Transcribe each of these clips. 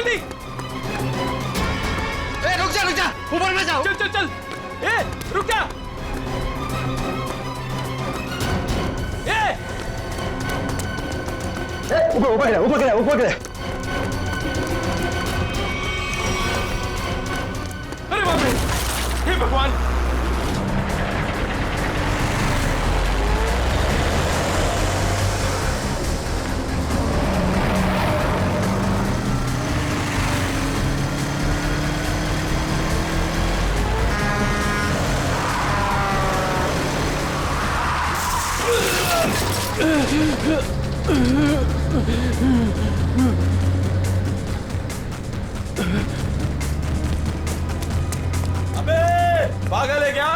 जल्दी। रुक जा, ऊपर में जाओ। चल चल चल। रुक जा। ऊपर गिरा। अरे बाप रे, हे भगवान। अबे पागल है क्या?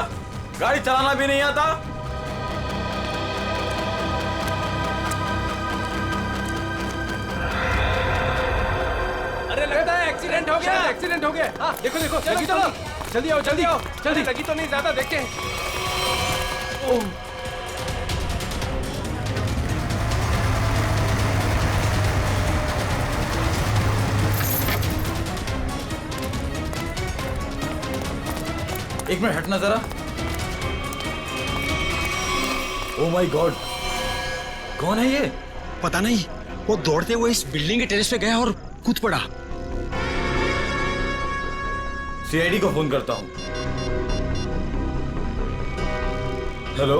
गाड़ी चलाना भी नहीं आता? अरे लगता है एक्सीडेंट हो गया। एक्सीडेंट हो गया। हाँ, देखो देखो। लगी तो नहीं। जल्दी आओ जल्दी आओ जल्दी। लगी तो नहीं ज्यादा, देखते हैं। ओह, एक मिनट हटना जरा। ओह माय गॉड, कौन है ये? पता नहीं, वो दौड़ते हुए इस बिल्डिंग के टेरेस पे गया और कूद पड़ा। सीआईडी को फोन करता हूँ। Hello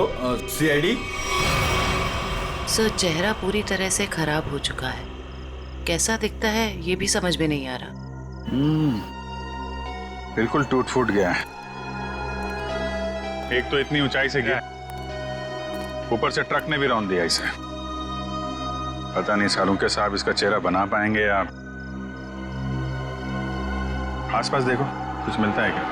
CID. सर, चेहरा पूरी तरह से खराब हो चुका है। कैसा दिखता है ये भी समझ में नहीं आ रहा। बिल्कुल टूट फूट गया है। एक तो इतनी ऊंचाई से गिरा, ऊपर से ट्रक ने भी रौंद दिया इसे। पता नहीं सालूके साहब इसका चेहरा बना पाएंगे या। आसपास देखो, कुछ मिलता है क्या?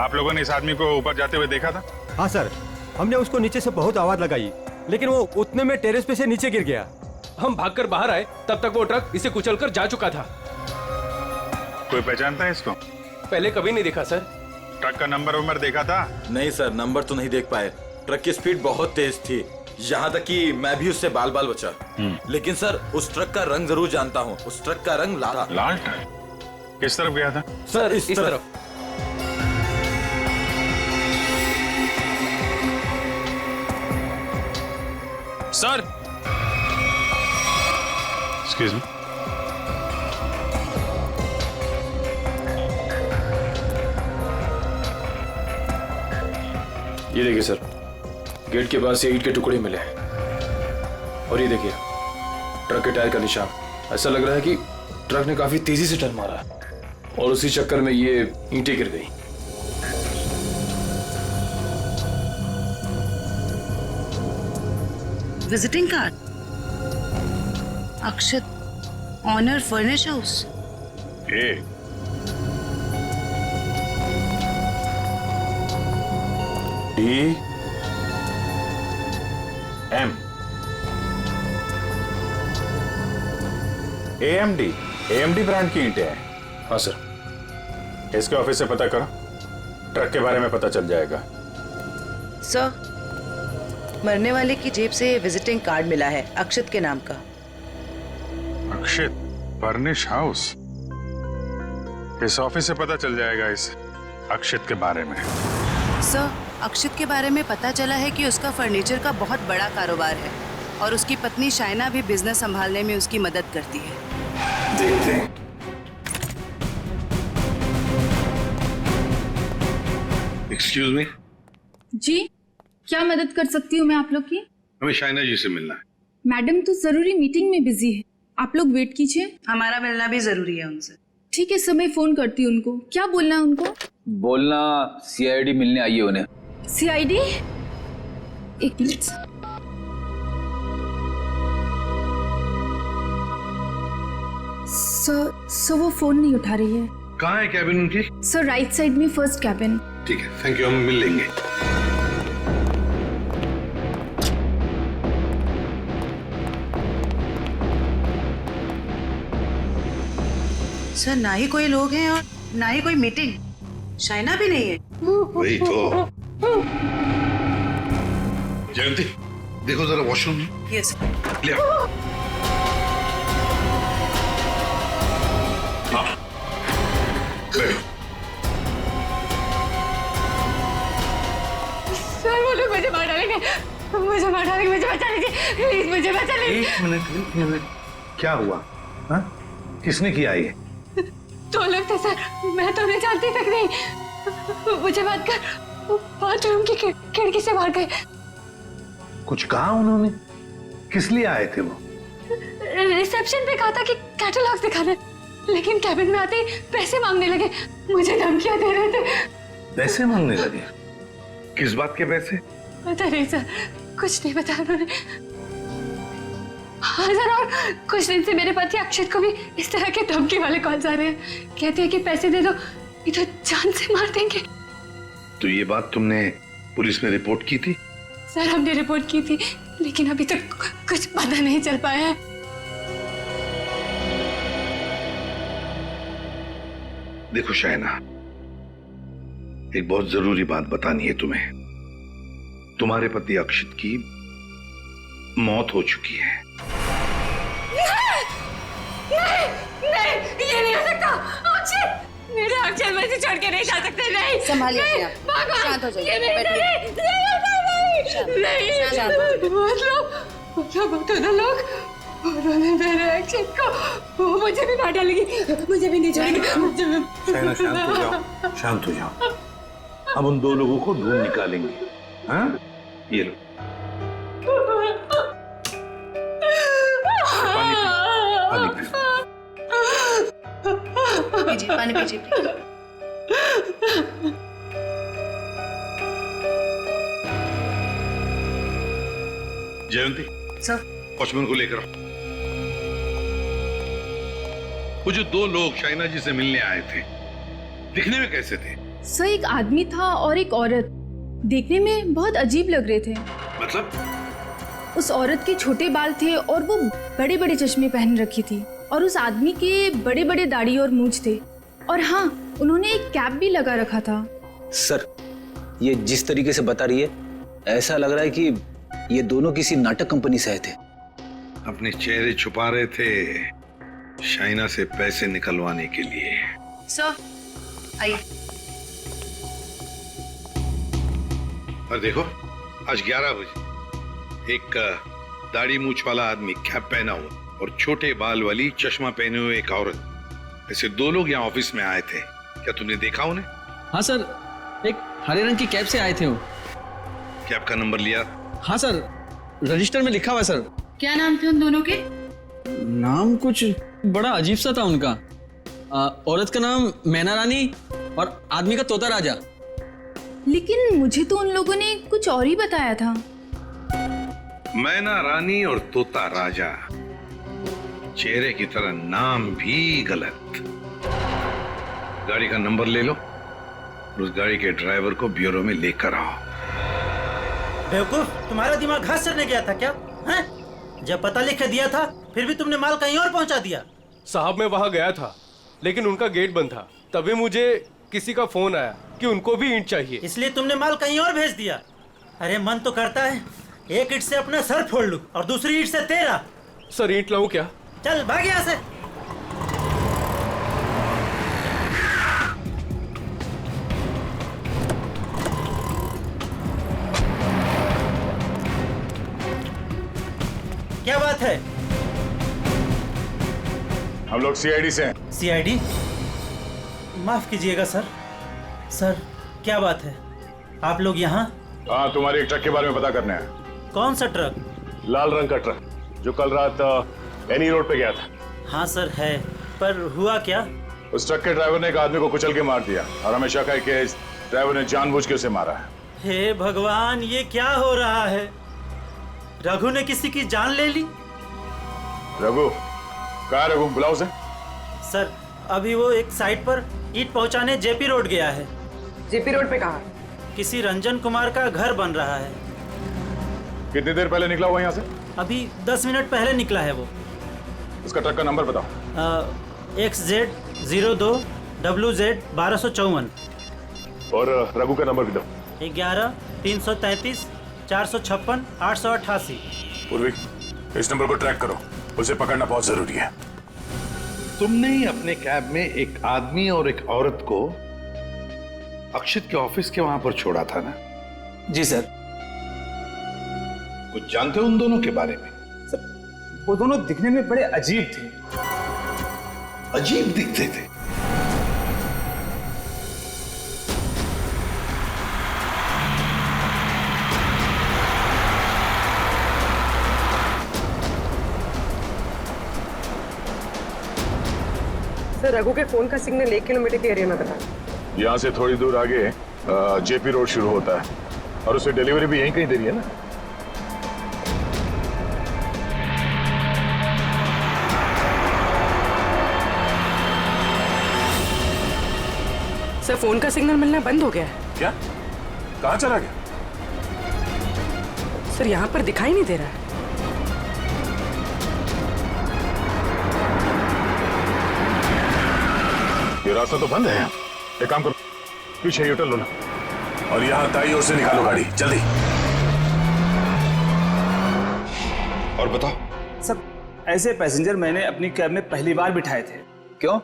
आप लोगों ने इस आदमी को ऊपर जाते हुए देखा था? हाँ सर, हमने उसको नीचे से बहुत आवाज लगाई, लेकिन वो उतने में टेरेस पे से नीचे गिर गया। हम भागकर बाहर आए, तब तक वो ट्रक इसे कुचलकर जा चुका था। कोई पहचानता है इसको? पहले कभी नहीं देखा सर। ट्रक का नंबर देखा था? नहीं सर, नंबर तो नहीं देख पाए। ट्रक की स्पीड बहुत तेज थी, यहाँ तक कि मैं भी उससे बाल बाल बचा। लेकिन सर, उस ट्रक का रंग जरूर जानता हूँ। उस ट्रक का रंग लाल था। लाल ट्रक? किस तरफ गया था? सर इस तरफ। Sir, excuse me. ये देखिए सर, गेट के पास ये ईंट के टुकड़े मिले हैं। और ये देखिए ट्रक के टायर का निशान। ऐसा लग रहा है कि ट्रक ने काफी तेजी से टर्न मारा और उसी चक्कर में ये ईंटें गिर गई। Visiting card, Akshat, owner furnish house. DM AMD brand की ईंटें हैं। हाँ सर। इसके ऑफिस से पता करो, ट्रक के बारे में पता चल जाएगा। सर, मरने वाले की जेब से विजिटिंग कार्ड मिला है, अक्षत के नाम का। अक्षित फर्निश हाउस? इस ऑफिस से पता चल जाएगा इस अक्षित के बारे में। सर, अक्षित के बारे में पता चला है कि उसका फर्नीचर का बहुत बड़ा कारोबार है और उसकी पत्नी शाइना भी बिजनेस संभालने में उसकी मदद करती है। देखते हैं। Excuse me. जी, क्या मदद कर सकती हूँ मैं आप लोग की? हमें शाइना जी से मिलना है। मैडम तो जरूरी मीटिंग में बिजी है, आप लोग वेट कीजिए। हमारा मिलना भी जरूरी है उनसे। ठीक है सर, मैं फोन करती हूँ उनको। क्या बोलना है उनको? बोलना सीआईडी मिलने आई है उन्हें। सीआईडी? एक मिनट। सर वो फोन नहीं उठा रही है। कहाँ है कैबिन उनकी? सर राइट साइड में फर्स्ट कैबिन। ठीक है, थैंक यू, हम मिल लेंगे। सर, ना ही कोई लोग हैं और ना ही कोई मीटिंग। शाइना भी नहीं है। वही तो। जयंती, देखो जरा वॉशरूम। यस ले आओ। हाँ, बैठो। सर वो लोग मुझे मार डालेंगे, मुझे मार डालेंगे, मुझे बचा लीजिए प्लीज, मुझे बचा लीजिए। एक मिनट, क्या हुआ? हाँ? किसने किया ये? दो लोग थे सर, मैं तो उन्हें जानती तक नहीं। मुझे बात कर बाथरूम की खिड़की से मार गए। कुछ कहा उन्होंने? किस लिए आए थे वो? रिसेप्शन पे कहा था कि कैटलॉग्स दिखाने, लेकिन कैबिन में आते ही पैसे मांगने लगे, मुझे धमकियां दे रहे थे। पैसे मांगने लगे? किस बात के पैसे? पता नहीं सर, कुछ नहीं बताया उन्होंने। हाँ सर, और कुछ दिन से मेरे पति अक्षत को भी इस तरह के धमकी वाले कॉल्स आ रहे हैं। कहते हैं कि पैसे दे दो नहीं तो जान से मार देंगे। तो ये बात तुमने पुलिस में रिपोर्ट की थी? सर हमने रिपोर्ट की थी, लेकिन अभी तक कुछ पता नहीं चल पाया है। देखो शायना, एक बहुत जरूरी बात बतानी है तुम्हें। तुम्हारे पति अक्षित की मौत हो चुकी है। नहीं, ये नहीं हो सकता। अक्षत, मेरे अक्षत मुझे छोड़ के नहीं जा सकते। नहीं, संभालिए नहीं, अपने आप। भगवान, शांत हो जाइए, ये नहीं, बैठिए। नहीं, शांत हो जाइए। मतलब दोनों लोग उन्होंने मेरे अक्षत को, वो मुझे भी मार डालेगी, मुझे भी नहीं छोड़ेगी, मुझे भी। शायना शांत हो जाओ, शांत हो जाओ। अब उन दो लोगों को ढूंढ निकालेंगे। हाँ? ये लो। पानी पियो। पीजिए, पानी पीजिए प्लीज। जयंती, सर वॉचमैन को लेकर आओ। वो जो दो लोग शाइना जी से मिलने आए थे, दिखने में कैसे थे? सर एक आदमी था और एक औरत, देखने में बहुत अजीब लग रहे थे। मतलब? उस औरत के छोटे बाल थे और वो बड़े बड़े चश्मे पहन रखी थी, और उस आदमी के बड़े बड़े दाढ़ी और मूंछ थे, और हाँ उन्होंने एक कैप भी लगा रखा था। सर, ये जिस तरीके से बता रही है, ऐसा लग रहा है कि ये दोनों किसी नाटक कंपनी से आए थे। अपने चेहरे छुपा रहे थे शाइना से पैसे निकलवाने के लिए। सर आइए। और देखो, आज 11 बजे एक दाढ़ी मूछ वाला आदमी कैप पहना हुआ और छोटे बाल वाली चश्मा पहने हुए एक औरत, ऐसे दो लोग यहाँ ऑफिस में आए थे। क्या तुमने देखा उन्हें? हाँ सर, एक हरे रंग की कैब से आए थे वो। कैब का नंबर लिया? हाँ सर, रजिस्टर में लिखा हुआ है सर। क्या नाम थे उन दोनों के? नाम कुछ बड़ा अजीब सा था उनका। औरत का नाम मैना रानी और आदमी का तोता राजा। लेकिन मुझे तो उन लोगों ने कुछ और ही बताया था। मैना रानी और तोता राजा, चेहरे की तरह नाम भी गलत। गाड़ी का नंबर ले लो और उस गाड़ी के ड्राइवर को ब्यूरो में लेकर आओ। बेवकूफ, तुम्हारा दिमाग घास चरने गया था क्या? हैं? जब पता लिख के दिया था फिर भी तुमने माल कहीं और पहुंचा दिया। साहब मैं वहाँ गया था, लेकिन उनका गेट बंद था। तभी मुझे किसी का फोन आया कि उनको भी ईंट चाहिए, इसलिए तुमने माल कहीं और भेज दिया। अरे मन तो करता है एक ईंट से अपना सर फोड़ लूं और दूसरी ईंट से तेरा। सर ईंट लाऊं क्या? चल भाग यहाँ से। क्या बात है? हम लोग सीआईडी से हैं। सीआईडी? माफ कीजिएगा सर। सर क्या बात है, आप लोग यहाँ? हाँ, तुम्हारे एक ट्रक के बारे में पता करना है। कौन सा ट्रक? लाल रंग का ट्रक जो कल रात एनी रोड पे गया था। हाँ सर है, पर हुआ क्या? उस ट्रक के ड्राइवर ने एक आदमी को कुचल के मार दिया और हमें शक है कि इस ड्राइवर ने जानबूझ के उसे मारा है। हे भगवान, ये क्या हो रहा है? रघु ने किसी की जान ले ली? रघु? कहाँ है रघु? बुलाओ उसे। सर अभी वो एक साइट पर ईंट पहुंचाने जेपी रोड गया है। जेपी रोड पे कहाँ? किसी रंजन कुमार का घर बन रहा है। कितनी देर पहले निकला हुआ यहाँ से? अभी 10 मिनट पहले निकला है वो। उसका ट्रक का नंबर बताओ। XZ02 WZ 1254। और रघु का नंबर भी दो। 11 333 456 888। पूर्वी, इस नंबर को ट्रैक करो, उसे पकड़ना बहुत जरूरी है। तुमने ही अपने कैब में एक आदमी और एक औरत को अक्षित के ऑफिस के वहां पर छोड़ा था ना? जी सर। कुछ जानते हो उन दोनों के बारे में? सर, वो दोनों दिखने में बड़े अजीब थे। अजीब दिखते थे? सर, रघु के फोन का सिग्नल 1 किलोमीटर के एरिया में बता। यहाँ से थोड़ी दूर आगे जेपी रोड शुरू होता है और उसे डिलीवरी भी यहीं कहीं दे रही है ना? सर, फोन का सिग्नल मिलना बंद हो गया है। क्या? कहाँ चला गया? सर, यहाँ पर दिखाई नहीं दे रहा है। ये रास्ता तो बंद है। एक काम करो, पीछे यूटर्न लो ना और यहाँ दाईं ओर से निकालो गाड़ी, जल्दी। और बताओ। सर, ऐसे पैसेंजर मैंने अपनी कैब में पहली बार बिठाए थे। क्यों?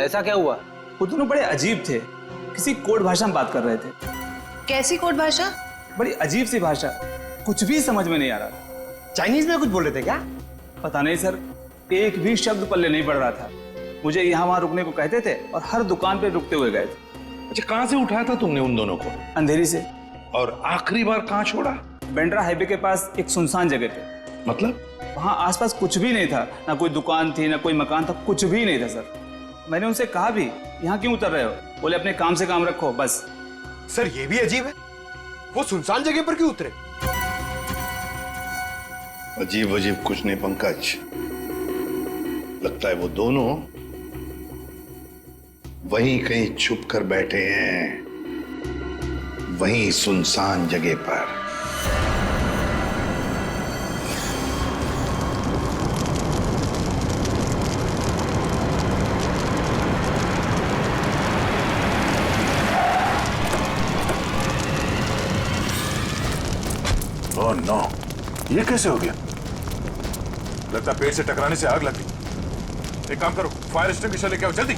ऐसा क्या हुआ? वो दोनों बड़े अजीब थे, किसी कोड भाषा में बात कर रहे थे। कैसी कोड भाषा? बड़ी अजीब सी भाषा, कुछ भी समझ में नहीं आ रहा। चाइनीज में कुछ बोल रहे थे क्या? पता नहीं सर, एक भी शब्द पल्ले नहीं पड़ रहा था। मुझे यहाँ वहां रुकने को कहते थे और हर दुकान पे रुकते हुए गए थे। अच्छा, कहाँ से उठाया था तुमने उन दोनों को? अंधेरी से। और आखिरी बार कहाँ छोड़ा? बेंड्रा हाईवे के पास एक सुनसान जगह पे। मतलब? वहाँ आसपास कुछ भी नहीं था, ना कोई दुकान थी ना कोई मकान था, कुछ भी नहीं था सर। मैंने उनसे कहा भी, यहाँ क्यों उतर रहे हो? बोले अपने काम से काम रखो बस। सर, ये भी अजीब है, वो सुनसान जगह पर क्यों उतरे? अजीब अजीब कुछ नहीं पंकज, लगता है वो दोनों वहीं कहीं छुप कर बैठे हैं, वहीं सुनसान जगह पर। ओह नो, ये कैसे हो गया? लगता पेड़ से टकराने से आग लग गई। एक काम करो, फायर एक्सटिंग्विशर लेके आओ जल्दी।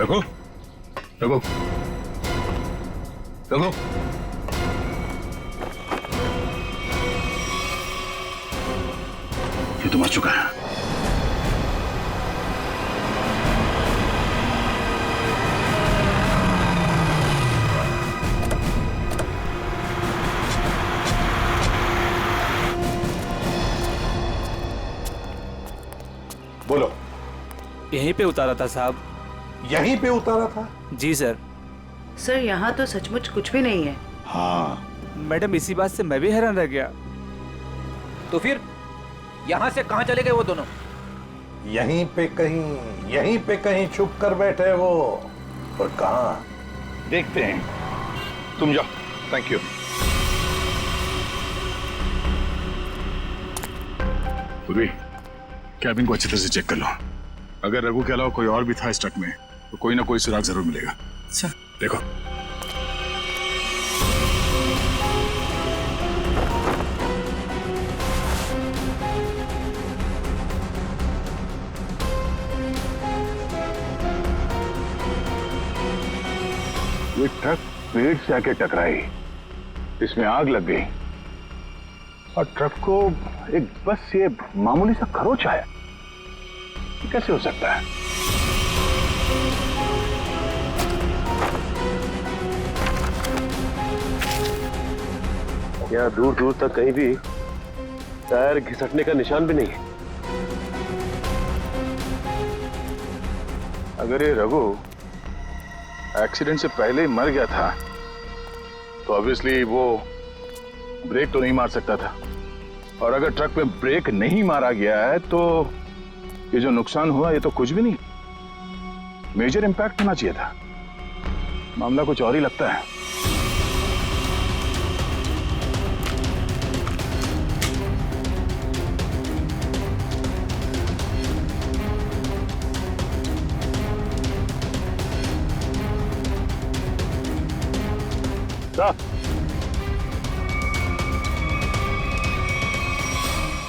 रघु, रघु, रघु, ये तो मर चुका है। बोलो। यहीं पे उतारा था साहब। यहीं पे उतारा था? जी सर। सर, यहाँ तो सचमुच कुछ भी नहीं है। हाँ मैडम, इसी बात से मैं भी हैरान रह गया। तो फिर यहाँ से कहाँ चले गए वो दोनों? यहीं पे कहीं छुप कर बैठे वो। और कहाँ? देखते हैं, तुम जाओ। Thank you. पूर्वी, कैबिन को अच्छी तरह से चेक कर लो। अगर रघु के अलावा कोई और भी था इस ट्रक में तो कोई ना कोई सुराग जरूर मिलेगा। अच्छा, देखो। ये ट्रक पेड़ से आके टकराई, इसमें आग लग गई और ट्रक को एक बस ये मामूली सा खरोच आया। कैसे हो सकता है? यहाँ दूर दूर तक कहीं भी टायर घिसटने का निशान भी नहीं है। अगर ये रघु एक्सीडेंट से पहले ही मर गया था तो ऑब्वियसली वो ब्रेक तो नहीं मार सकता था, और अगर ट्रक में ब्रेक नहीं मारा गया है तो ये जो नुकसान हुआ ये तो कुछ भी नहीं, मेजर इंपैक्ट होना चाहिए था। मामला कुछ और ही लगता है।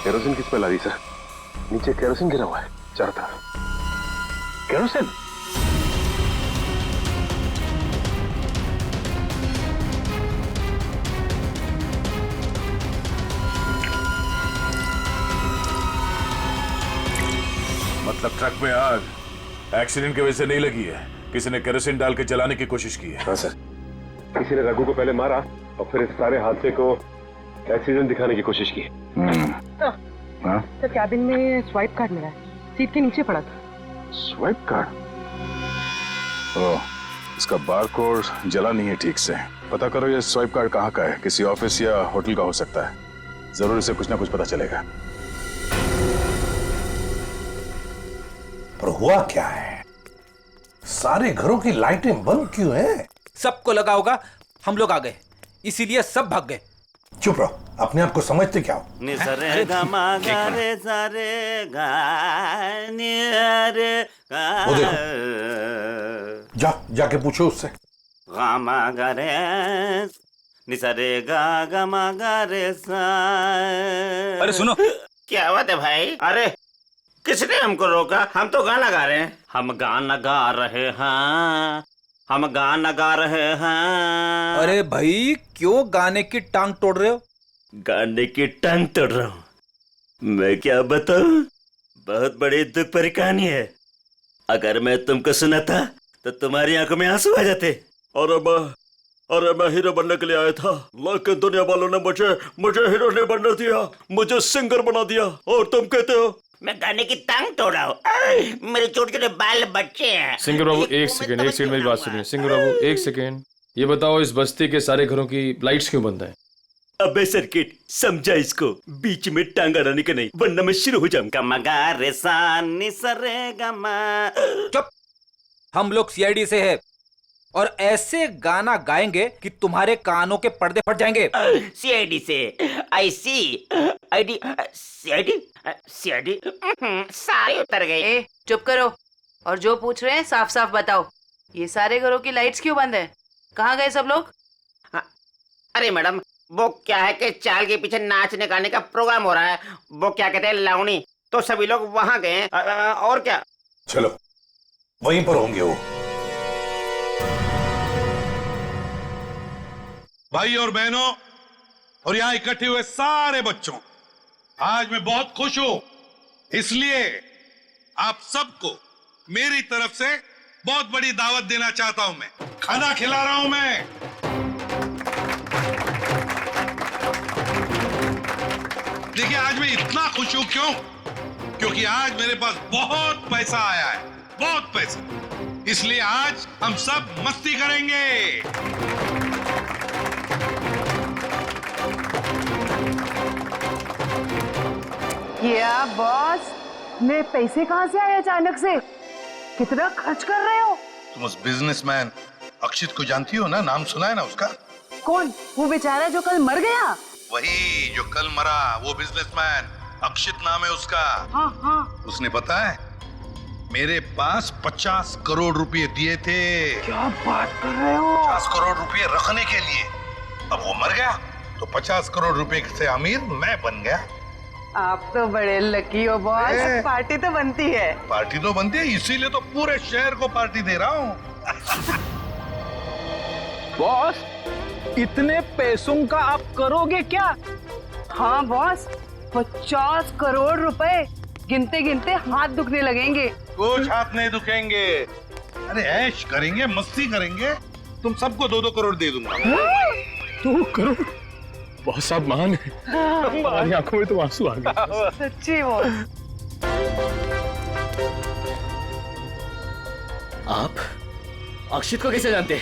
केरोसिन किस पे ला दी सर? नीचे केरोसिन गिरा हुआ है चारों तरफ। केरोसिन? मतलब ट्रक में आग एक्सीडेंट की वजह से नहीं लगी है, किसी ने केरोसिन डाल के जलाने की कोशिश की है। हाँ सर, किसी ने रघु को पहले मारा और फिर इस सारे हादसे को एक्सीडेंट दिखाने की कोशिश की। तो कैबिन में स्वाइप कार्ड मिला है, सीट के नीचे पड़ा था। Swipe card? ओह, इसका बारकोड जला नहीं है ठीक से। पता करो ये स्वाइप कार्ड कहाँ का है, किसी ऑफिस या होटल का हो सकता है। जरूर इसे कुछ ना कुछ पता चलेगा। पर हुआ क्या है? सारे घरों की लाइटें बंद क्यों हैं? सबको लगा होगा हम लोग आ गए, इसीलिए सब भाग गए। चुप रहो, अपने आप को समझते क्या हो? वो देखो, जाके पूछो उससे। अरे सुनो, क्या बात है भाई? अरे किसने हमको रोका? हम तो गाना गा रहे हैं। हम गाना गा रहे हैं, हम गाना गा रहे हैं। अरे भाई, क्यों गाने की टांग तोड़ रहे हो? गाने की टांग तोड़ रहा हूँ? मैं क्या बताऊं, बहुत बड़ी दुख भरी कहानी है। अगर मैं तुमको सुनाता तो तुम्हारी आंखों में आंसू आ जाते। अरे मैं हीरो बनने के लिए आया था, लेकिन दुनिया वालों ने मुझे हीरो नहीं बनने दिया, मुझे सिंगर बना दिया। और तुम कहते हो मैं गाने की टांग तोड़ा हूँ? मेरे छोटे छोटे बाल बच्चे हैं। सिंगर बाबू एक सेकंड मेरी बात सुनिए। सिंगर बाबू एक सेकंड, ये बताओ इस बस्ती के सारे घरों की लाइट्स क्यों बंद है? अबे सर्किट, समझा इसको, बीच में टांग अड़ाने का नहीं, वरना मैं शुरू हो जाऊंगा। गमा रे सा नि सा रे गमा। चुप, हम लोग सीआईडी से है और ऐसे गाना गाएंगे कि तुम्हारे कानों के पर्दे फट जाएंगे। सीआईडी से? आई सी आईडी सीआईडी सीआईडी सारे उतर गए। चुप करो, और जो पूछ रहे हैं साफ साफ बताओ, ये सारे घरों की लाइट्स क्यों बंद है? कहाँ गए सब लोग? अरे मैडम, वो क्या है कि चाल के पीछे नाचने गाने का प्रोग्राम हो रहा है, वो क्या कहते हैं लावणी, तो सभी लोग वहां गए। और क्या? चलो वहीं पर होंगे वो। भाई और बहनों और यहाँ इकट्ठे हुए सारे बच्चों, आज मैं बहुत खुश हूं, इसलिए आप सबको मेरी तरफ से बहुत बड़ी दावत देना चाहता हूं। मैं खाना खिला रहा हूं। मैं देखिए, आज मैं इतना खुश हूं क्यों? क्योंकि आज मेरे पास बहुत पैसा आया है, बहुत पैसा। इसलिए आज हम सब मस्ती करेंगे। क्या बॉस, मेरे पैसे कहाँ से आए अचानक से? कितना खर्च कर रहे हो? तुम उस बिजनेसमैन अक्षित को जानती हो ना? नाम सुना है ना उसका? कौन? वो बेचारा जो कल मर गया? वही जो कल मरा, वो बिजनेसमैन अक्षित नाम है उसका। हाँ हाँ। उसने पता है मेरे पास 50 करोड़ रुपए दिए थे। क्या बात कर रहे हो? 50 करोड़ रुपए रखने के लिए। अब वो मर गया तो 50 करोड़ रुपए से अमीर मैं बन गया। आप तो बड़े लकी हो बॉस। पार्टी तो बनती है। पार्टी तो बनती है, इसीलिए तो पूरे शहर को पार्टी दे रहा हूँ। बॉस, इतने पैसों का आप करोगे क्या? हाँ बॉस, 50 करोड़ रुपए गिनते गिनते हाथ दुखने लगेंगे। कुछ हाथ नहीं दुखेंगे। अरे ऐश करेंगे, मस्ती करेंगे। तुम सबको 2-2 करोड़ दे दूंगा। 2 करोड़? बहुत साहब महान है। हमारी आंखों में तो आंसू आ गए। सच्ची वो। अक्षित को कैसे जानते?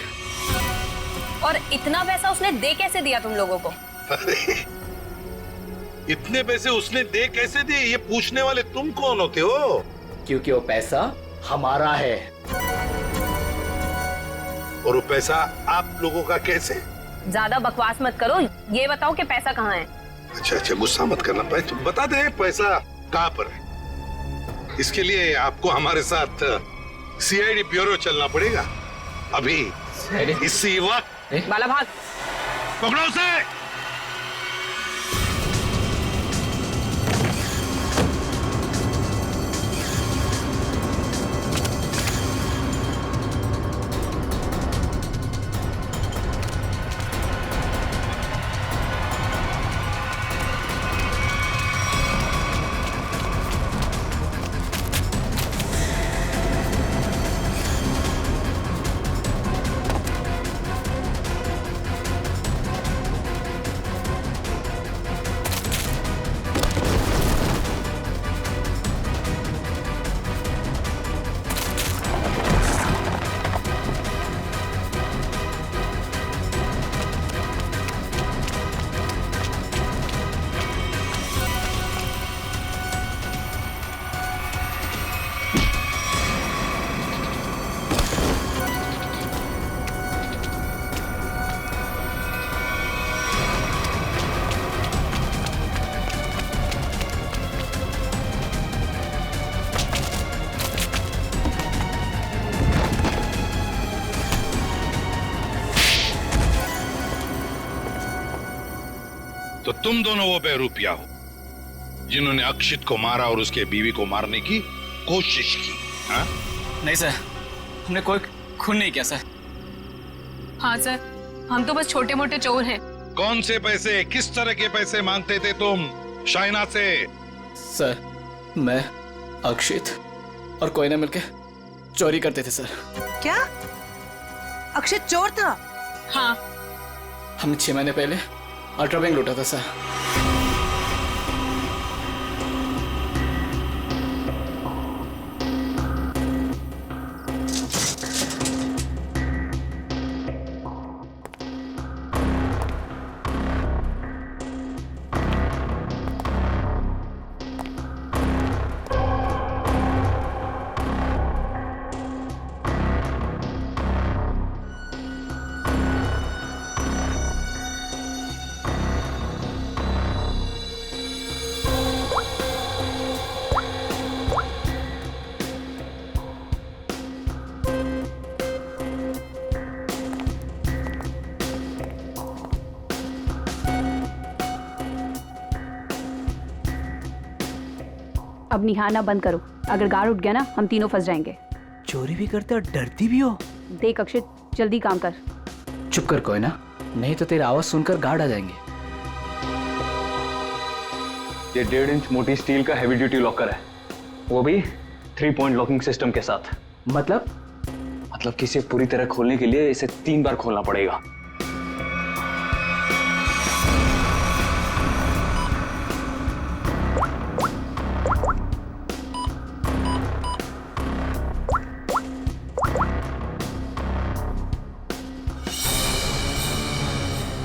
और इतना पैसा उसने दे कैसे दिया तुम लोगों को? इतने पैसे उसने दे कैसे दिए, ये पूछने वाले तुम कौन होते हो? क्योंकि वो पैसा हमारा है। और वो पैसा आप लोगों का कैसे? ज्यादा बकवास मत करो, ये बताओ कि पैसा कहाँ है? अच्छा, गुस्सा मत करना, तो बता दे पैसा कहाँ पर है। इसके लिए आपको हमारे साथ सीआईडी ब्यूरो चलना पड़ेगा अभी, इसी वक्त। बाला भाग, पकड़ो उसे। तो तुम दोनों वो बेरूपिया हो जिन्होंने अक्षित को मारा और उसके बीवी को मारने की कोशिश की। हाँ? नहीं सर, हमने कोई खून नहीं किया सर। हाँ सर, हम तो बस छोटे मोटे चोर हैं। कौन से पैसे, किस तरह के पैसे मांगते थे तुम शाइना से? सर, मैं अक्षित और कोयना मिलके चोरी करते थे सर। क्या अक्षित चोर था? हाँ। हमने 6 महीने पहले अल्ट्रा बैंक लूटा था सर। अब निहारना बंद करो, अगर गार्ड उठ गया ना हम तीनों फंस जाएंगे। चोरी भी करते और डरती भी हो। देख अक्षित, जल्दी काम कर। चुप कर कोयना, नहीं तो तेरी आवाज सुनकर गार्ड आ जाएंगे। ये 1.5 इंच मोटी स्टील का हैवी ड्यूटी लॉकर है, वो भी 3 पॉइंट लॉकिंग सिस्टम के साथ। मतलब कि इसे पूरी तरह खोलने के लिए इसे 3 बार खोलना पड़ेगा।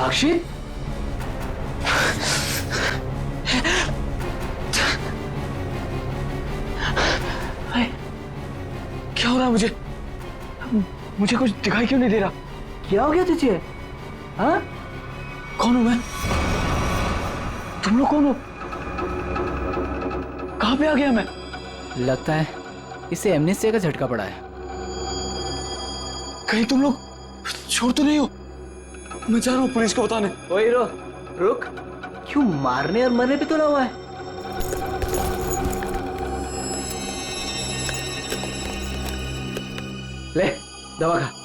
अक्षित, क्या हो रहा है मुझे कुछ दिखाई क्यों नहीं दे रहा? क्या हो गया तुझे? हाँ? कौन हूं मैं? तुम लोग कौन हो? कहां पे आ गया मैं? लगता है इसे एमनेस्टिया का झटका पड़ा है। कहीं तुम लोग छोड़ तो नहीं हो? मैं जा रहा हूँ पुलिस को बताने। ओए हीरो, रुक, क्यों मारने और मरने पे तुला हुआ है? ले दवा खा।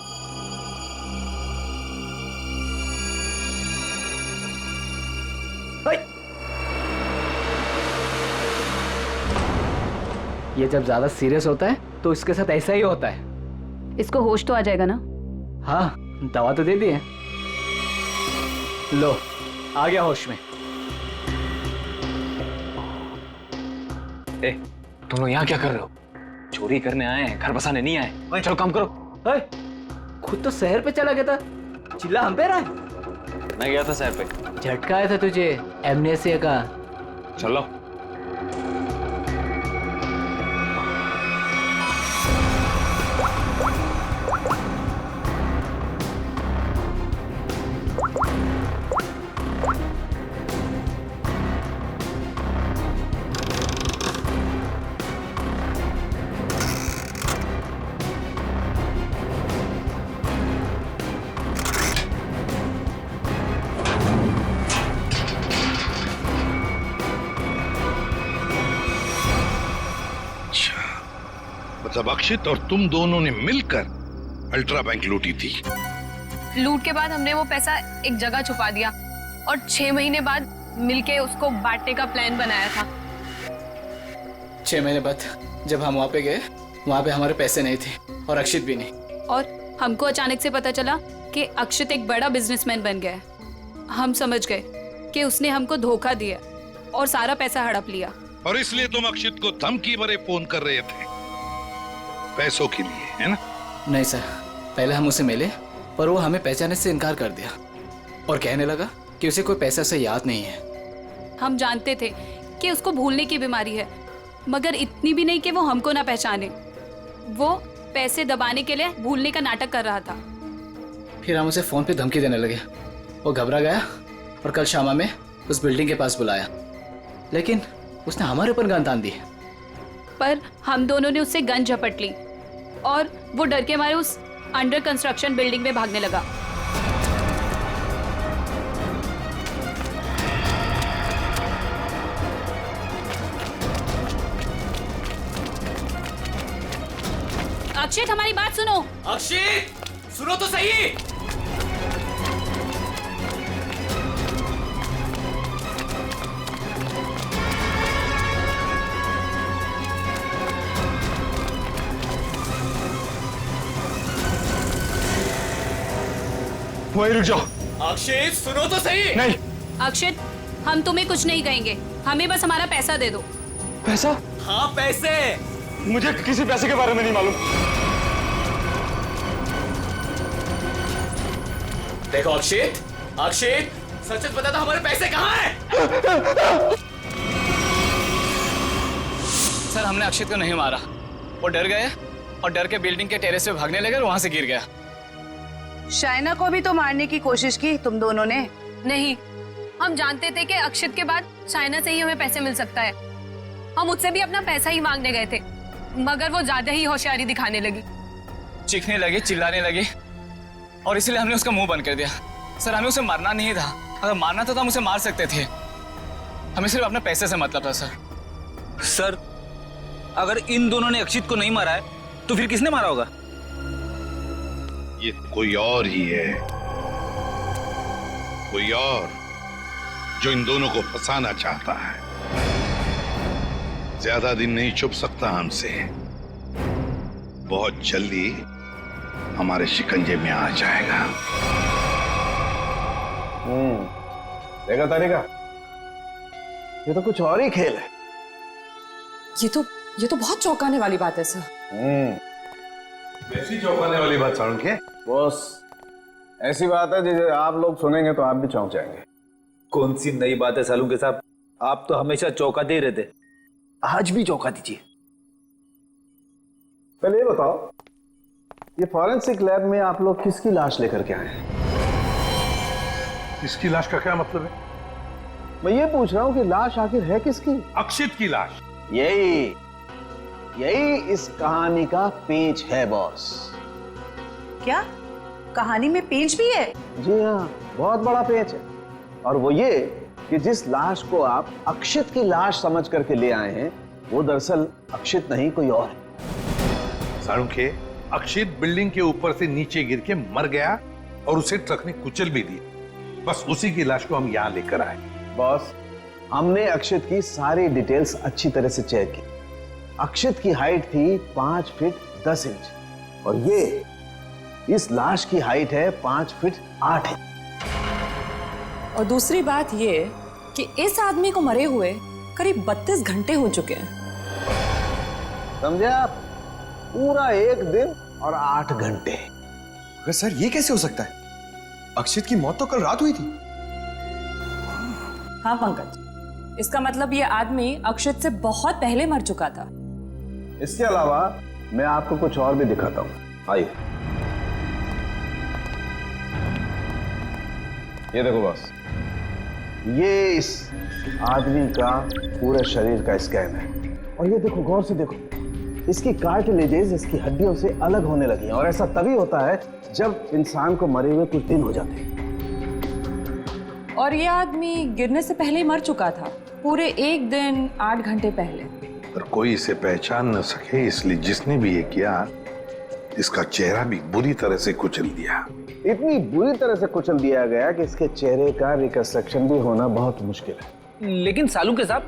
ये जब ज्यादा सीरियस होता है तो इसके साथ ऐसा ही होता है। इसको होश तो आ जाएगा ना? हाँ, दवा तो दे दी है। लो, आ गया होश में। तुम लोग यहाँ क्या कर रहे हो? चोरी करने आए हैं, घर बसाने नहीं आए। चलो काम करो। खुद तो शहर पे चला गया था, चिल्ला हम पे रहा है। मैं गया था शहर पे। झटका आया था तुझे एमनेसिया का। चलो। मतलब अक्षित और तुम दोनों ने मिलकर अल्ट्रा बैंक लूटी थी। लूट के बाद हमने वो पैसा एक जगह छुपा दिया और 6 महीने बाद मिलके उसको बांटने का प्लान बनाया था। 6 महीने बाद जब हम वहाँ पे गए, वहाँ पे हमारे पैसे नहीं थे और अक्षित भी नहीं। और हमको अचानक से पता चला कि अक्षित एक बड़ा बिजनेसमैन बन गया है। हम समझ गए कि उसने हमको धोखा दिया और सारा पैसा हड़प लिया। और इसलिए तुम अक्षित को धमकी भरे फोन कर रहे थे पैसों के लिए, है ना? नहीं सर, पहले हम उसे मिले पर वो हमें पहचानने से इनकार कर दिया और कहने लगा कि उसे कोई पैसा से याद नहीं है। हम जानते थे कि उसको भूलने की बीमारी है, मगर इतनी भी नहीं कि वो हमको ना पहचाने। वो पैसे दबाने के लिए भूलने का नाटक कर रहा था। फिर हम उसे फोन पे धमकी देने लगे। वो घबरा गया और कल शाम में उस बिल्डिंग के पास बुलाया, लेकिन उसने हमारे ऊपर गन तान दी। पर हम दोनों ने उससे गन झपट ली और वो डर के मारे उस अंडर कंस्ट्रक्शन बिल्डिंग में भागने लगा। अक्षित, हमारी बात सुनो। अक्षित, सुनो तो सही। वहीं रुक जाओ। अक्षित, सुनो तो सही। नहीं। अक्षित, हम तुम्हें कुछ नहीं कहेंगे, हमें बस हमारा पैसा दे दो। पैसा? हाँ, पैसे। मुझे किसी पैसे के बारे में नहीं मालूम। देखो अक्षित, अक्षित, सच बता दो हमारे पैसे कहाँ हैं? सर, हमने अक्षित को नहीं मारा। वो डर गए और डर के बिल्डिंग के टेरेस पे भागने लगे और वहां से गिर गया। शाइना को भी तो मारने की कोशिश की तुम दोनों ने। नहीं, हम जानते थे कि अक्षित के बाद शाइना से ही हमें पैसे मिल सकता है। हम उससे भी अपना पैसा ही मांगने गए थे, मगर वो ज्यादा ही होशियारी दिखाने लगी। चीखने लगी, चिल्लाने लगी और इसलिए हमने उसका मुंह बंद कर दिया। सर, हमें उसे मारना नहीं था। अगर मारना था तो हम उसे मार सकते थे। हमें सिर्फ अपने पैसे से मतलब था। सर, अगर इन दोनों ने अक्षित को नहीं मारा है तो फिर किसने मारा होगा? ये कोई और ही है, कोई और जो इन दोनों को फंसाना चाहता है। ज्यादा दिन नहीं छुप सकता हमसे, बहुत जल्दी हमारे शिकंजे में आ जाएगा। देखा तारिका, ये तो कुछ और ही खेल है। ये तो बहुत चौंकाने वाली बात है सर। वैसी चौंकाने वाली बात सारुण के? बॉस, ऐसी बात है जिसे आप लोग सुनेंगे तो आप भी चौंक जाएंगे। कौन सी नई बात है सालू के साहब? आप तो हमेशा चौंकाते ही रहते, आज भी चौंका दीजिए। पहले ये बताओ, ये फॉरेंसिक लैब में आप लोग किसकी लाश लेकर के आए हैं? इसकी लाश का क्या मतलब है? मैं ये पूछ रहा हूं कि लाश आखिर है किसकी? अक्षित की लाश। यही इस कहानी का पेच है बॉस। क्या कहानी में पेच भी है? जी हाँ, बहुत बड़ा पेच है। और वो ये कि जिस लाश को आप अक्षित की लाश समझ करके ले आए हैं, वो दरअसल अक्षित नहीं, कोई और है। सारुण के, अक्षित बिल्डिंग के ऊपर से नीचे गिर के मर गया और उसे ट्रक ने कुचल भी दिया। बस उसी की लाश को हम यहाँ लेकर आए। बॉस, हमने अक्षित की सारी डिटेल्स अच्छी तरह से चेक की। अक्षित की हाइट थी 5 फीट 10 इंच और ये इस लाश की हाइट है 5 फीट 8 इंच। और दूसरी बात ये कि इस आदमी को मरे हुए करीब 32 घंटे हो चुके हैं। समझे आप? पूरा 1 दिन और 8 घंटे। अगर सर ये कैसे हो सकता है? अक्षित की मौत तो कल रात हुई थी। हाँ पंकज, इसका मतलब ये आदमी अक्षित से बहुत पहले मर चुका था। इसके अलावा मैं आपको कुछ और भी दिखाता हूं। आइए, ये देखो बॉस, ये इस आदमी का पूरे शरीर का स्कैन है। और ये देखो, गौर से देखो, इसकी कार्टिलेजेस इसकी हड्डियों से अलग होने लगी हैं। और ऐसा तभी होता है जब इंसान को मरे हुए कुछ दिन हो जाते हैं। और ये आदमी गिरने से पहले ही मर चुका था, पूरे 1 दिन 8 घंटे पहले। पर कोई इसे पहचान न सके, इसलिए जिसने भी ये किया इसका चेहरा भी बुरी तरह से कुचल दिया। इतनी बुरी तरह से कुचल दिया गया कि इसके चेहरे का रिकंस्ट्रक्शन भी होना बहुत मुश्किल है। लेकिन सालू के साथ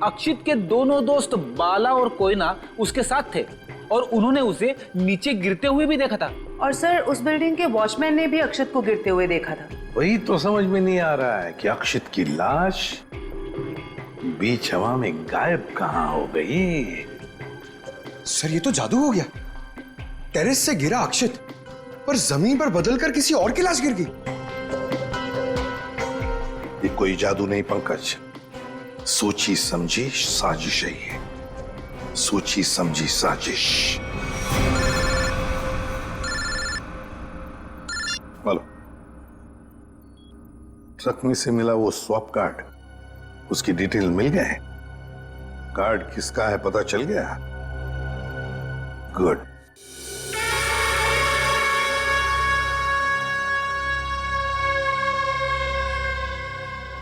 अक्षित के दोनों दोस्त बाला और कोयना उसके साथ थे और उन्होंने उसे नीचे गिरते हुए भी देखा था। और सर, उस बिल्डिंग के वॉचमैन ने भी अक्षित को गिरते हुए देखा था। वही तो समझ में नहीं आ रहा है कि अक्षित की लाश बीच हवा में गायब कहां हो गई। सर ये तो जादू हो गया। टेरेस से गिरा अक्षित, पर जमीन पर बदलकर किसी और की लाश गिर गई। ये कोई जादू नहीं पंकज, सोची समझी साजिश है ये, सोची समझी साजिश। बोलो, ट्रक में से मिला वो स्वैप कार्ड, उसकी डिटेल मिल गए? कार्ड किसका है पता चल गया? गुड।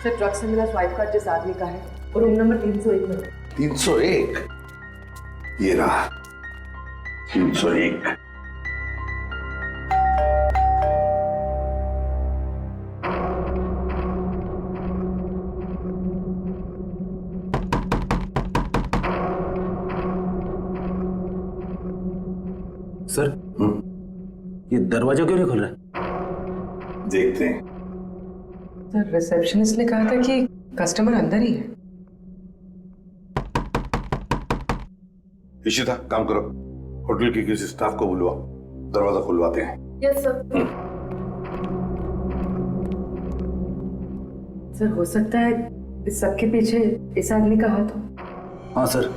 सर, ट्रक से मिला स्वाइप कार्ड जिस आदमी का है और रूम नंबर 301 में। 301? ये रहा 301। सर, ये दरवाजा क्यों नहीं खुल रहा? देखते हैं। सर, रिसेप्शनिस्ट ने कहा था कि कस्टमर अंदर ही है। इशिता, काम करो, होटल के किसी स्टाफ को बुलवाओ, दरवाजा खुलवाते हैं। Yes sir. सर, हो सकता है इस सबके पीछे इस आदमी का हाथ हो। हाँ सर,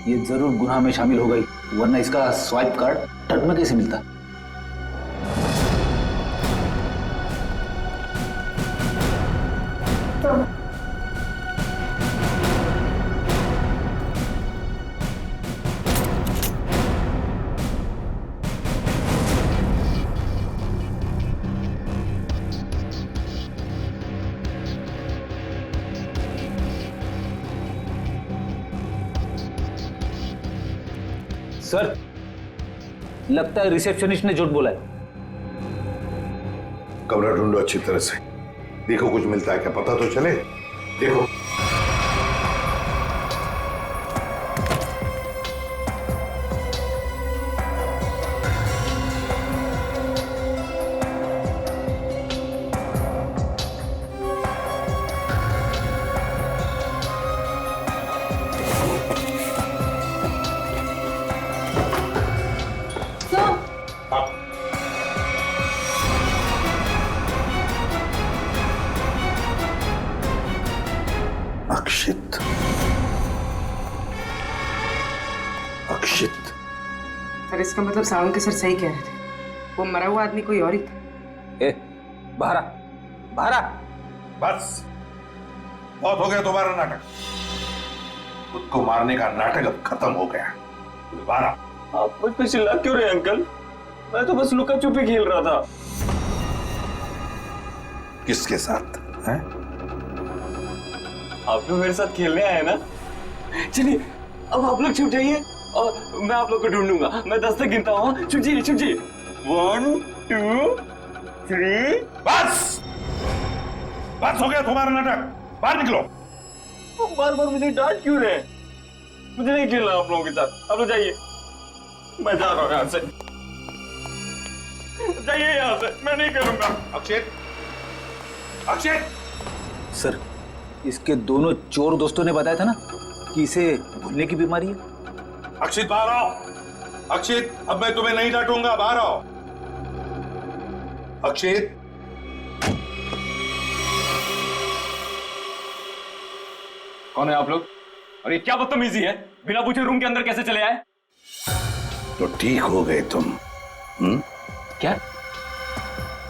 ये जरूर गुनाह में शामिल हो गई, वरना इसका स्वाइप कार्ड ट्रक में कैसे मिलता? सर, लगता है रिसेप्शनिस्ट ने झूठ बोला है। कमरा ढूंढो अच्छी तरह से, देखो कुछ मिलता है क्या, पता तो चले। देखो। अक्षित, अक्षित। सर, इसका मतलब सावंत के सर सही कह रहे थे, वो मरा हुआ आदमी कोई और ही था। बाहर आ, बाहर आ। बस, बहुत हो गया तुम्हारा नाटक। खुद को मारने का नाटक अब खत्म हो गया। बाहर आ। आप मुझ पे चिल्ला क्यों रहे अंकल? मैं तो बस लुका छुपी खेल रहा था। किसके साथ हैं? आप तो मेरे साथ खेलने आए ना। चलिए, अब आप लोग छुप जाइए और मैं आप लोग को ढूंढूंगा। मैं 10 तक गिनता हूँ। छुप जाइए, छुप जाइए। 1 2 3। बस, बस हो गया तुम्हारा नाटक, बाहर निकलो। बार बार मुझे डांट क्यों रहे? मुझे नहीं खेलना आप लोगों के साथ। आप लोग जाइए, मैं जा रहा हूँ यहाँ से। जाइए यहाँ से, मैं नहीं करूंगा। अक्षित, अक्षित। सर, इसके दोनों चोर दोस्तों ने बताया था ना कि इसे भूलने की बीमारी है। अक्षित, बाहर आओ। अक्षित, अब मैं तुम्हें नहीं डांटूंगा, बाहर आओ। अक्षित, कौन है आप लोग? और ये क्या बदतमीजी है? बिना पूछे रूम के अंदर कैसे चले आए? तो ठीक हो गए तुम। क्या?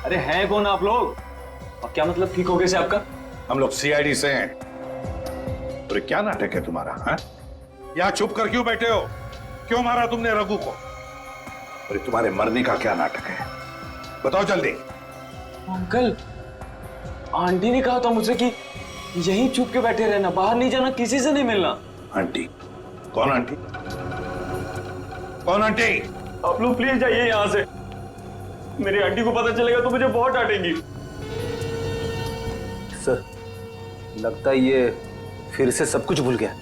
अरे हैं कौन आप लोग? और क्या मतलब ठीक हो गए से आपका? हम लोग सीआईडी से हैं। तो क्या नाटक है तुम्हारा? हाँ? यहाँ चुप कर क्यों बैठे हो? क्यों मारा तुमने रघु को? अरे तुम्हारे मरने का क्या नाटक है? बताओ जल्दी। अंकल, आंटी ने कहा था मुझसे कि यहीं चुप के बैठे रहना, बाहर नहीं जाना, किसी से नहीं मिलना। आंटी? कौन आंटी? कौन आंटी? आप लोग प्लीज जाइए यहाँ से। मेरी आंटी को पता चलेगा तो मुझे बहुत डांटेंगी। सर, लगता है ये फिर से सब कुछ भूल गया।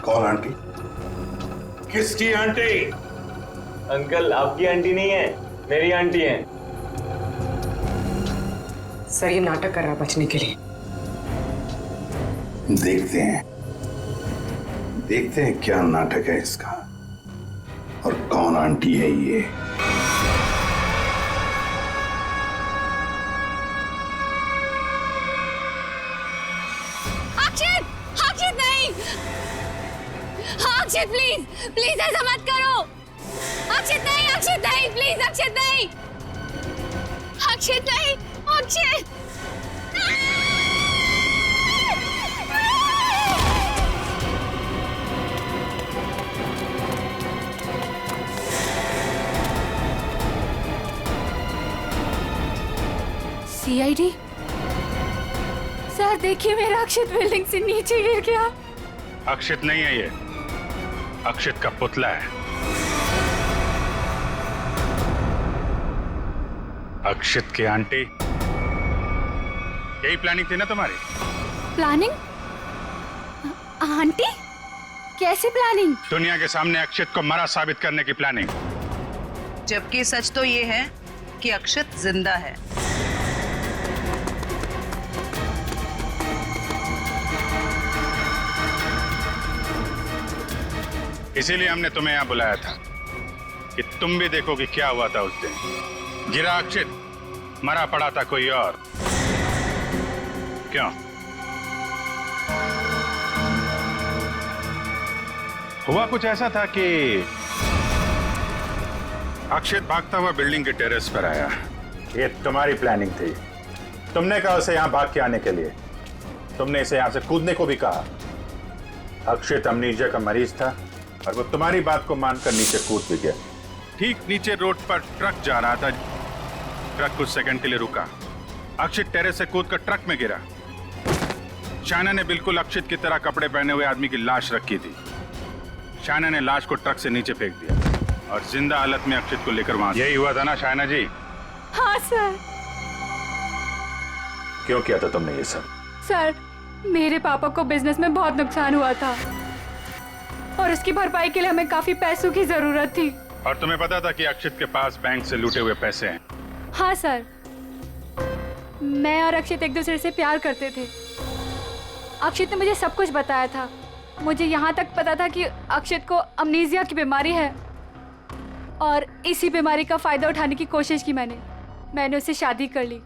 कौन आंटी? किसकी आंटी? अंकल, आपकी आंटी नहीं है, मेरी आंटी है। सर, ये नाटक कर रहा है बचने के लिए। देखते हैं क्या नाटक है इसका और कौन आंटी है ये। अक्षित नहीं! अक्षित प्लीज, प्लीज ऐसा मत करो। अक्षित नहीं, प्लीज अक्षित नहीं, अक्षित नहीं, अक्षित। सीआईडी? सर देखिए, मेरा अक्षित बिल्डिंग से नीचे गिर गया। अक्षित नहीं है ये, अक्षित का पुतला है। अक्षित की आंटी, यही प्लानिंग थी ना तुम्हारी? प्लानिंग? आंटी? कैसे प्लानिंग? दुनिया के सामने अक्षित को मरा साबित करने की प्लानिंग। जबकि सच तो ये है कि अक्षित जिंदा है। इसीलिए हमने तुम्हें यहां बुलाया था कि तुम भी देखो कि क्या हुआ था उस दिन। गिरा अक्षित, मरा पड़ा था कोई और। क्यों? हुआ कुछ ऐसा था कि अक्षित भागता हुआ बिल्डिंग के टेरेस पर आया। ये तुम्हारी प्लानिंग थी। तुमने कहा उसे यहां भाग के आने के लिए। तुमने इसे यहां से कूदने को भी कहा। अक्षित अमनीजिया का मरीज था और वो तुम्हारी बात को मानकर नीचे कूद भी गया। ठीक नीचे रोड पर ट्रक जा रहा था। ट्रक कुछ सेकंड के लिए रुका। अक्षित टेरेस से कूदकर ट्रक में गिरा। शायना ने बिल्कुल अक्षित की तरह कपड़े पहने हुए आदमी की लाश रखी थी। शायना ने लाश को ट्रक से नीचे फेंक दिया और जिंदा हालत में अक्षित को लेकर वहां। यही हुआ था ना शायना जी? हाँ सर। क्यों किया था तुमने ये सब? सर, मेरे पापा को बिजनेस में बहुत नुकसान हुआ था और उसकी भरपाई के लिए हमें काफी पैसों की जरूरत थी। और तुम्हें पता था कि अक्षित के पास बैंक से लूटे हुए पैसे हैं? हाँ सर, मैं और अक्षित एक दूसरे से प्यार करते थे। अक्षित ने मुझे सब कुछ बताया था। मुझे यहाँ तक पता था कि अक्षित को अमनीजिया की बीमारी है और इसी बीमारी का फायदा उठाने की कोशिश की मैंने उससे शादी कर ली,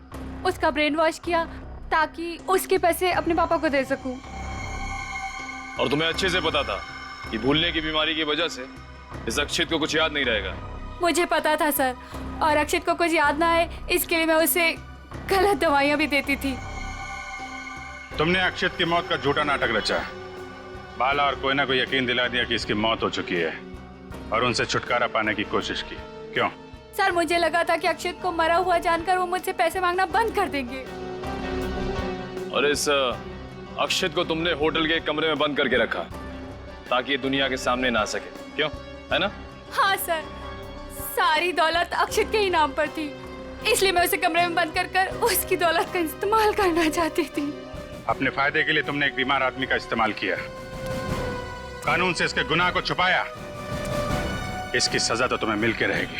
उसका ब्रेन वॉश किया ताकि उसके पैसे अपने पापा को दे सकूं। और तुम्हें अच्छे से पता था कि भूलने की बीमारी की वजह से इस अक्षित को कुछ याद नहीं रहेगा। मुझे पता था सर, और अक्षित को कुछ याद ना आए इसके लिए मैं उसे गलत दवाइयां भी देती थी। तुमने अक्षित की मौत का झूठा नाटक रचा। बाला और कोई ना कोई यकीन दिला दिया कि इसकी मौत हो चुकी है और उनसे छुटकारा पाने की कोशिश की। क्यों? सर, मुझे लगा था कि अक्षित को मरा हुआ जानकर वो मुझसे पैसे मांगना बंद कर देंगे। और इस अक्षित को तुमने होटल के कमरे में बंद करके रखा ताकि ये दुनिया के सामने ना आ सके। क्यों? है ना? हाँ सर, सारी दौलत अक्षित के ही नाम पर थी, इसलिए मैं उसे कमरे में बंद कर उसकी दौलत का इस्तेमाल करना चाहती थी। अपने फायदे के लिए तुमने एक बीमार आदमी का इस्तेमाल किया, कानून से इसके गुनाह को छुपाया। इसकी सजा तो तुम्हें मिल के रहेगी।